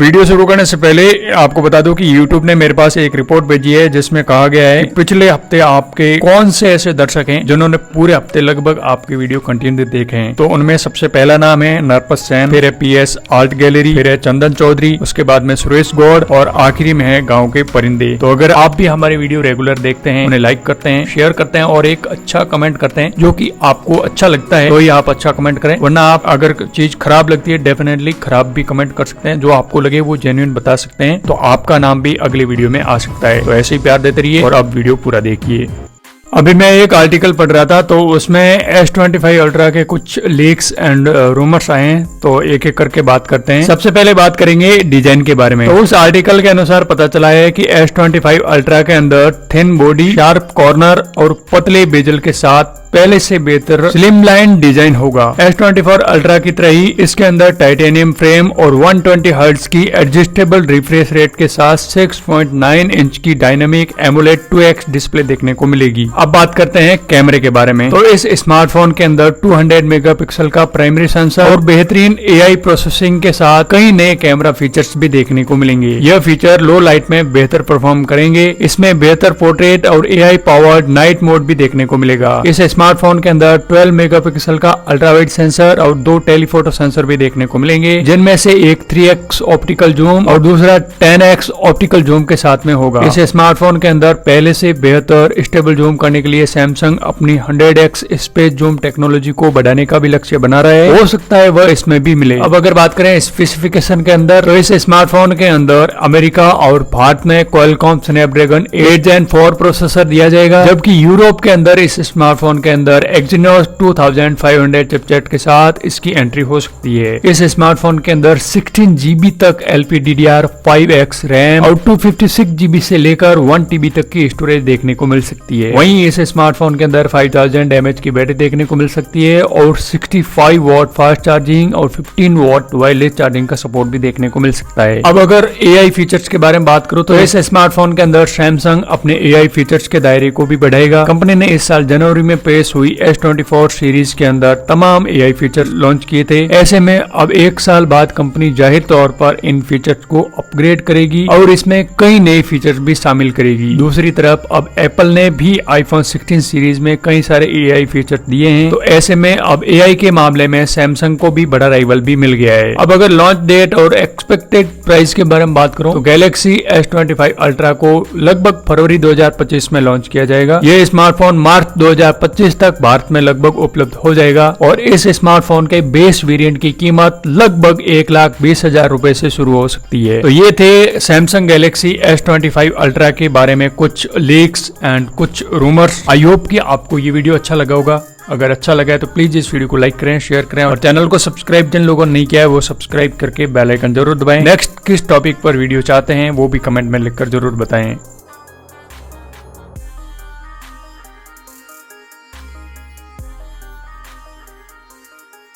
Video शुरू करने से पहले आपको बता दूं कि YouTube ने मेरे पास एक रिपोर्ट भेजी है जिसमें कहा गया है कि पिछले हफ्ते आपके कौन से ऐसे दर्शक हैं जिन्होंने पूरे हफ्ते लगभग आपके वीडियो कंटिन्यू देखे हैं। तो उनमें सबसे पहला नाम है नरपत सेन, फिर है PS आर्ट गैलरी, फिर है चंदन चौधरी, उसके बाद में सुरेश गौड़ और आखिरी में है गाँव के परिंदे। तो अगर आप भी हमारे वीडियो रेगुलर देखते हैं, उन्हें लाइक करते हैं, शेयर करते हैं और एक अच्छा कमेंट करते हैं जो कि आपको अच्छा लगता है तो ही आप अच्छा कमेंट करें, वरना आप अगर चीज खराब लगती है डेफिनेटली खराब भी कमेंट कर सकते हैं। जो आपको लगे वो जेन्युइन बता सकते हैं, तो आपका नाम भी अगले वीडियो में आ सकता है। तो ऐसे ही प्यार देते रहिए और अब वीडियो पूरा देखिए। अभी मैं एक आर्टिकल पढ़ रहा था तो उसमें S25 अल्ट्रा के कुछ लीक्स एंड रूमर्स आए हैं, तो एक एक करके बात करते हैं। सबसे पहले बात करेंगे डिजाइन के बारे में। तो उस आर्टिकल के अनुसार पता चला है कि S25 अल्ट्रा के अंदर थिन बॉडी, शार्प कॉर्नर और पतले बेजल के साथ पहले से बेहतर स्लिमलाइन डिजाइन होगा। S24 अल्ट्रा की तरह ही इसके अंदर टाइटेनियम फ्रेम और 120 हर्ट्ज की एडजस्टेबल रिफ्रेश रेट के साथ 6.9 इंच की डायनामिक एमोलेड 2x डिस्प्ले देखने को मिलेगी। अब बात करते हैं कैमरे के बारे में। तो इस स्मार्टफोन के अंदर 200 मेगापिक्सल का प्राइमरी सेंसर और बेहतरीन AI प्रोसेसिंग के साथ कई नए कैमरा फीचर्स भी देखने को मिलेंगे। यह फीचर लो लाइट में बेहतर परफॉर्म करेंगे। इसमें बेहतर पोर्ट्रेट और AI पावर्ड नाइट मोड भी देखने को मिलेगा। इस स्मार्टफोन के अंदर 12 मेगापिक्सल का अल्ट्रावाइड सेंसर और 2 टेलीफोटो सेंसर भी देखने को मिलेंगे, जिनमें से एक 3x ऑप्टिकल जूम और दूसरा 10x ऑप्टिकल जूम के साथ में होगा। इस स्मार्टफोन के अंदर पहले से बेहतर स्टेबल जूम करने के लिए सैमसंग अपनी 100x स्पेस जूम टेक्नोलॉजी को बढ़ाने का भी लक्ष्य बना रहा है। हो सकता है वह इसमें भी मिले। अब अगर बात करें स्पेसिफिकेशन के अंदर, तो इस स्मार्टफोन के अंदर अमेरिका और भारत में क्वालकॉम स्नैपड्रैगन 8 Gen 4 प्रोसेसर दिया जाएगा, जबकि यूरोप के अंदर इस स्मार्टफोन के अंदर Exynos 2500 चिपसेट के साथ इसकी एंट्री हो सकती है। इस स्मार्टफोन के अंदर 16 GB तक LPDDR5X रैम और 256 GB से लेकर 1 TB तक की स्टोरेज देखने को मिल सकती है। वहीं इस स्मार्टफोन के अंदर 5000 mAh की बैटरी देखने को मिल सकती है और 65 वॉट फास्ट चार्जिंग और 15 वॉट वायरलेस चार्जिंग का सपोर्ट भी देखने को मिल सकता है। अब अगर AI फीचर्स के बारे में बात करूं तो इस स्मार्टफोन के अंदर सैमसंग अपने AI फीचर्स के दायरे को भी बढ़ाएगा। कंपनी ने इस साल जनवरी में पेश हुई S24 सीरीज के अंदर तमाम AI फीचर लॉन्च किए थे। ऐसे में अब एक साल बाद कंपनी जाहिर तौर पर इन फीचर्स को अपग्रेड करेगी और इसमें कई नए फीचर्स भी शामिल करेगी। दूसरी तरफ अब एप्पल ने भी iPhone 16 सीरीज में कई सारे AI फीचर दिए हैं, तो ऐसे में अब AI के मामले में सैमसंग को भी बड़ा राइवल भी मिल गया है। अब अगर लॉन्च डेट और एक्सपेक्टेड प्राइस के बारे में बात करूं तो गैलेक्सी S25 अल्ट्रा को लगभग फरवरी 2025 में लॉन्च किया जाएगा। यह स्मार्टफोन मार्च 2025 तक भारत में लगभग उपलब्ध हो जाएगा और इस स्मार्टफोन के बेस वेरिएंट की कीमत लगभग 1,20,000 रुपए से शुरू हो सकती है। तो ये थे सैमसंग गैलेक्सी S25 अल्ट्रा के बारे में कुछ लीक्स एंड कुछ रूमर्स। आई होप कि आपको ये वीडियो अच्छा लगा होगा। अगर अच्छा लगा है तो प्लीज इस वीडियो को लाइक करें, शेयर करें और चैनल को सब्सक्राइब जिन लोगों ने नहीं किया है वो सब्सक्राइब करके बेल आइकन जरूर दबाएं। नेक्स्ट किस टॉपिक पर वीडियो चाहते हैं वो भी कमेंट में लिखकर जरूर बताएं।